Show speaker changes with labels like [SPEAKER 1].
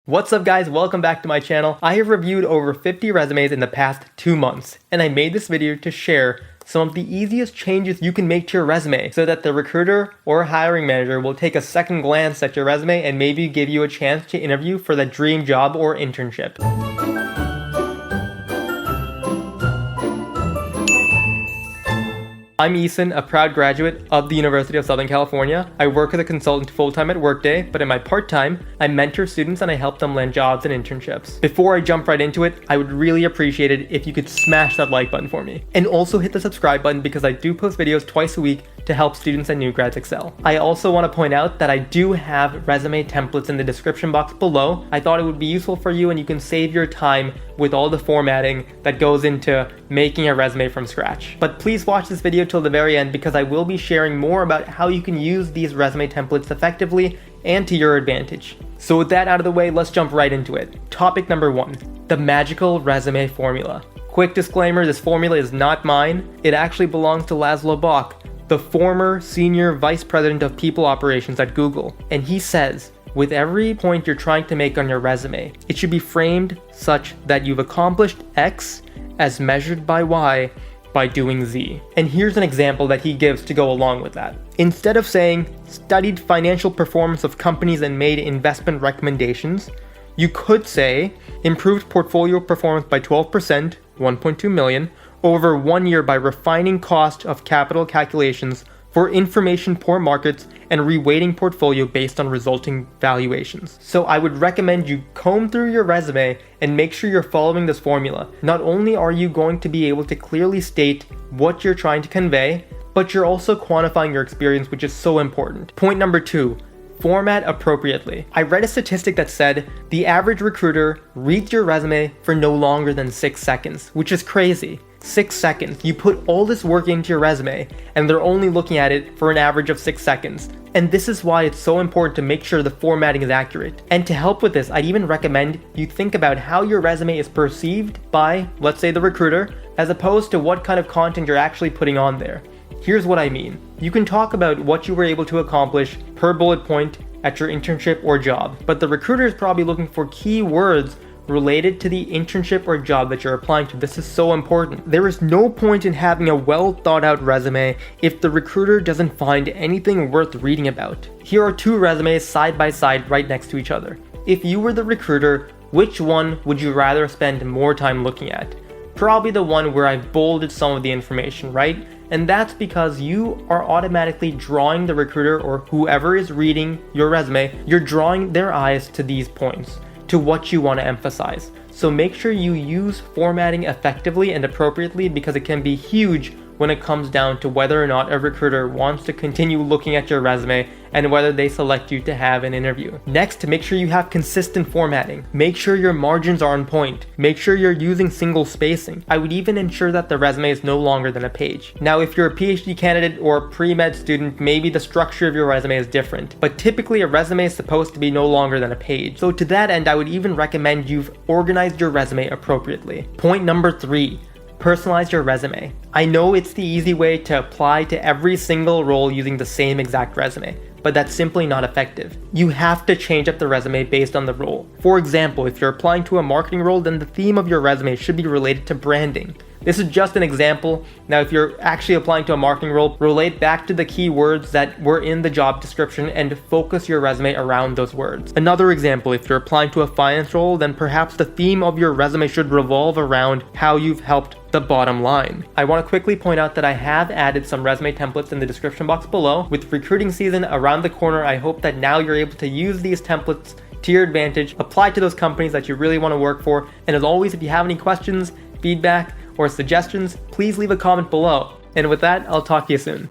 [SPEAKER 1] What's up guys, welcome back to my channel. I have reviewed over 50 resumes in the past 2 months, and I made this video to share some of the easiest changes you can make to your resume so that the recruiter or hiring manager will take a second glance at your resume and maybe give you a chance to interview for that dream job or internship. I'm Eesen, a proud graduate of the University of Southern California. I work as a consultant full-time at Workday, but in my part-time, I mentor students and I help them land jobs and internships. Before I jump right into it, I would really appreciate it if you could smash that like button for me. And also hit the subscribe button because I do post videos twice a week to help students and new grads excel. I also want to point out that I do have resume templates in the description box below. I thought it would be useful for you and you can save your time with all the formatting that goes into making a resume from scratch. But please watch this video till the very end because I will be sharing more about how you can use these resume templates effectively and to your advantage. So with that out of the way, let's jump right into it. Topic number 1, the magical resume formula. Quick disclaimer, this formula is not mine. It actually belongs to Laszlo Bock, the former senior vice president of people operations at Google. And he says, with every point you're trying to make on your resume, it should be framed such that you've accomplished X as measured by Y by doing Z. And here's an example that he gives to go along with that. Instead of saying, studied financial performance of companies and made investment recommendations, you could say, improved portfolio performance by 12%, 1.2 million, over 1 year by refining cost of capital calculations for information poor markets and reweighting portfolio based on resulting valuations. So I would recommend you comb through your resume and make sure you're following this formula. Not only are you going to be able to clearly state what you're trying to convey, but you're also quantifying your experience, which is so important. Point number 2, format appropriately. I read a statistic that said the average recruiter reads your resume for no longer than 6 seconds, which is crazy. 6 seconds. You put all this work into your resume and they're only looking at it for an average of 6 seconds. And this is why it's so important to make sure the formatting is accurate. And to help with this, I'd even recommend you think about how your resume is perceived by, let's say, the recruiter, as opposed to what kind of content you're actually putting on there. Here's what I mean. You can talk about what you were able to accomplish per bullet point at your internship or job, but the recruiter is probably looking for key words related to the internship or job that you're applying to. This is so important. There is no point in having a well thought out resume if the recruiter doesn't find anything worth reading about. Here are 2 resumes side by side right next to each other. If you were the recruiter, which one would you rather spend more time looking at? Probably the one where I've bolded some of the information, right? And that's because you are automatically drawing the recruiter or whoever is reading your resume, you're drawing their eyes to these points, to what you want to emphasize. So make sure you use formatting effectively and appropriately because it can be huge when it comes down to whether or not a recruiter wants to continue looking at your resume and whether they select you to have an interview. Next, make sure you have consistent formatting. Make sure your margins are on point. Make sure you're using single spacing. I would even ensure that the resume is no longer than a page. Now, if you're a PhD candidate or a pre-med student, maybe the structure of your resume is different, but typically a resume is supposed to be no longer than a page. So to that end, I would even recommend you've organized your resume appropriately. Point number 3, personalize your resume. I know it's the easy way to apply to every single role using the same exact resume, but that's simply not effective. You have to change up the resume based on the role. For example, if you're applying to a marketing role, then the theme of your resume should be related to branding. This is just an example. Now, if you're actually applying to a marketing role, relate back to the keywords that were in the job description and focus your resume around those words. Another example, if you're applying to a finance role, then perhaps the theme of your resume should revolve around how you've helped the bottom line. I want to quickly point out that I have added some resume templates in the description box below. With recruiting season around the corner, I hope that now you're able to use these templates to your advantage, apply to those companies that you really want to work for. And as always, if you have any questions, feedback, or suggestions, please leave a comment below. And with that, I'll talk to you soon.